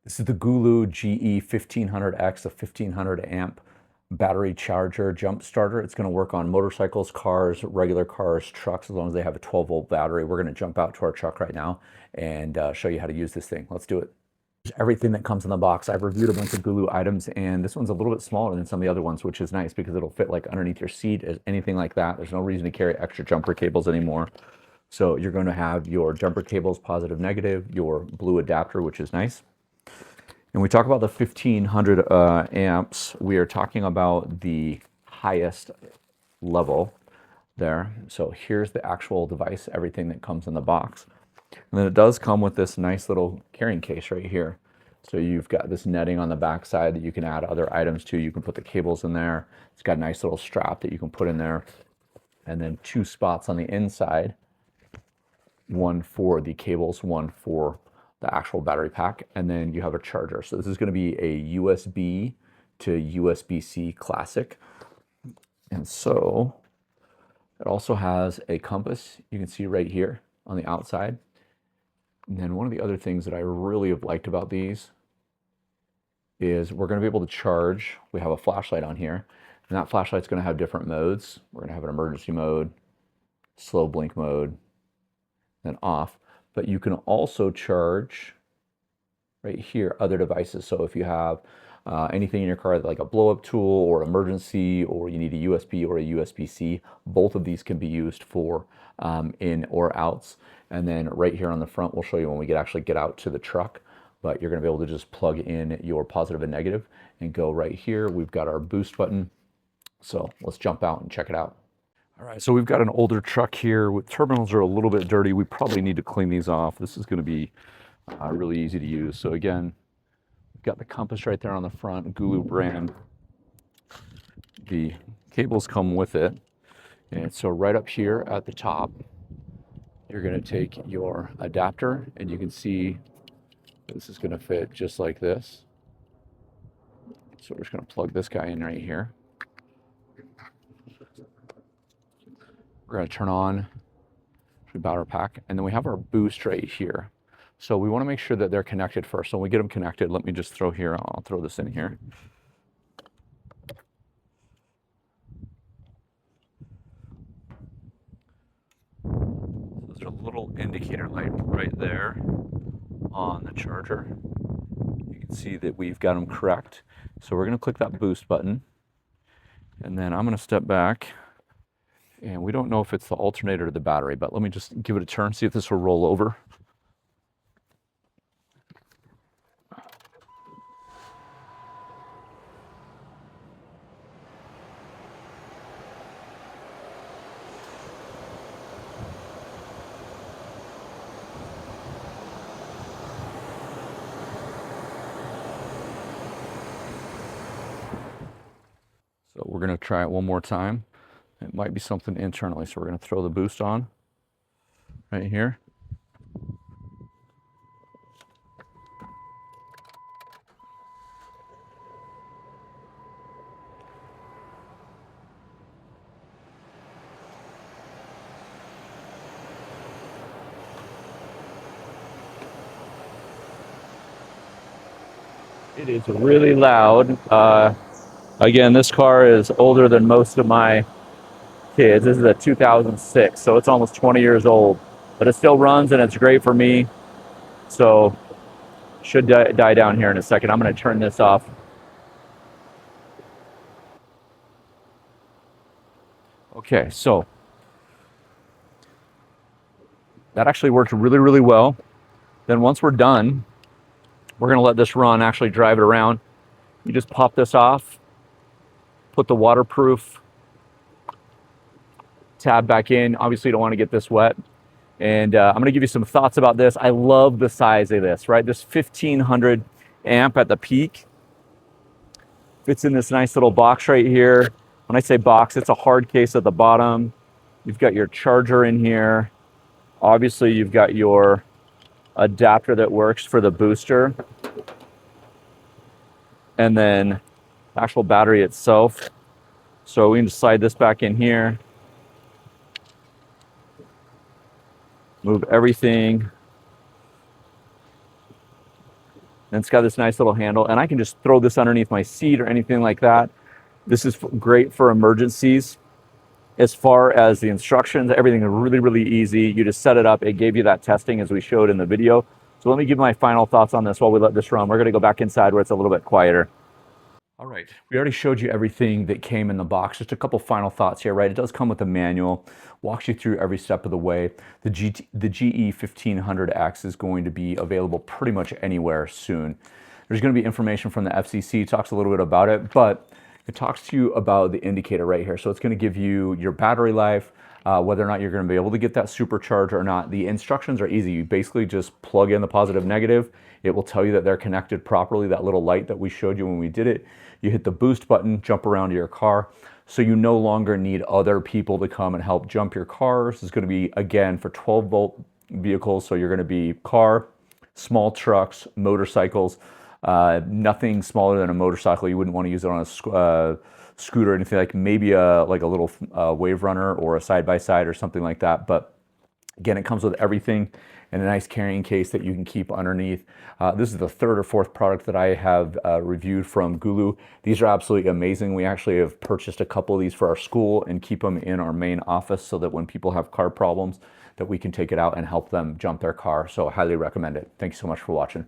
This is the GOOLOO GE1500X, a 1500 amp battery charger jump starter. It's going to work on motorcycles, cars, regular cars, trucks, as long as they have a 12-volt battery. We're going to jump out to our truck right now and show you how to use this thing. Let's do it. Everything that comes in the box. I've reviewed a bunch of GOOLOO items, and this one's a little bit smaller than some of the other ones, which is nice because it'll fit like underneath your seat, anything like that. There's no reason to carry extra jumper cables anymore. So you're going to have your jumper cables, positive, negative, your blue adapter, which is nice. And we talk about the 1500 amps, we are talking about the highest level there. So here's the actual device, everything that comes in the box. And then it does come with this nice little carrying case right here. So you've got this netting on the back side that you can add other items to. You can put the cables in there. It's got a nice little strap that you can put in there. And then two spots on the inside, one for the cables, one for the actual battery pack, and then you have a charger. So this is going to be a USB to USB-C classic. And so it also has a compass, you can see right here on the outside. And then one of the other things that I really have liked about these is we're going to be able to charge. We have a flashlight on here, and that flashlight's going to have different modes. We're going to have an emergency mode, slow blink mode, then off. But you can also charge right here other devices. So if you have anything in your car like a blow-up tool or emergency, or you need a USB or a USB-C, both of these can be used for in or outs. And then right here on the front, we'll show you when we actually get out to the truck, but you're going to be able to just plug in your positive and negative and go right here. We've got our boost button. So let's jump out and check it out. All right, so we've got an older truck here. Terminals are a little bit dirty. We probably need to clean these off. This is going to be really easy to use. So again, we've got the compass right there on the front, GOOLOO brand. The cables come with it. And so right up here at the top, you're going to take your adapter, and you can see this is going to fit just like this. So we're just going to plug this guy in right here. We're going to turn on the battery pack, and then we have our boost right here. So we want to make sure that they're connected first. So when we get them connected, let me just throw here, I'll throw this in here. So there's a little indicator light right there on the charger. You can see that we've got them correct. So we're going to click that boost button, and then I'm going to step back. And we don't know if it's the alternator or the battery, but let me just give it a turn, see if this will roll over. So we're going to try it one more time. It might be something internally, so we're going to throw the boost on right here. It is really loud. Again, this car is older than most of my kids. This is a 2006, so it's almost 20 years old, but it still runs and it's great for me. So should die down here in a second. I'm going to turn this off. Okay, so that actually worked really, really well. Then once we're done, we're going to let this run, actually drive it around. You just pop this off, put the waterproof tab back in. Obviously, you don't want to get this wet. And I'm going to give you some thoughts about this. I love the size of this, right? This 1500 amp at the peak fits in this nice little box right here. When I say box, it's a hard case at the bottom. You've got your charger in here. Obviously, you've got your adapter that works for the booster. And then the actual battery itself. So we can just slide this back in here. Move everything And it's got this nice little handle, and I can just throw this underneath my seat or anything like that. This is great for emergencies. As far as the instructions, everything is really, really easy. You just set it up. It gave you that testing as we showed in the video. So let me give my final thoughts on this while we let this run. We're going to go back inside where it's a little bit quieter. All right, we already showed you everything that came in the box. Just a couple final thoughts here, right? It does come with a manual, walks you through every step of the way. The GE1500X is going to be available pretty much anywhere soon. There's going to be information from the FCC, talks a little bit about it, but it talks to you about the indicator right here. So it's going to give you your battery life, whether or not you're going to be able to get that supercharger or not. The instructions are easy. You basically just plug in the positive, negative. It will tell you that they're connected properly, that little light that we showed you when we did it. You hit the boost button, jump around to your car. So you no longer need other people to come and help jump your car. This is going to be, again, for 12-volt vehicles. So you're going to be car, small trucks, motorcycles, nothing smaller than a motorcycle. You wouldn't want to use it on a scooter or anything, like maybe a little wave runner or a side-by-side or something like that. But again, it comes with everything in a nice carrying case that you can keep underneath. This is the third or fourth product that I have reviewed from GOOLOO. These are absolutely amazing. We actually have purchased a couple of these for our school and keep them in our main office so that when people have car problems, that we can take it out and help them jump their car. So I highly recommend it. Thank you so much for watching.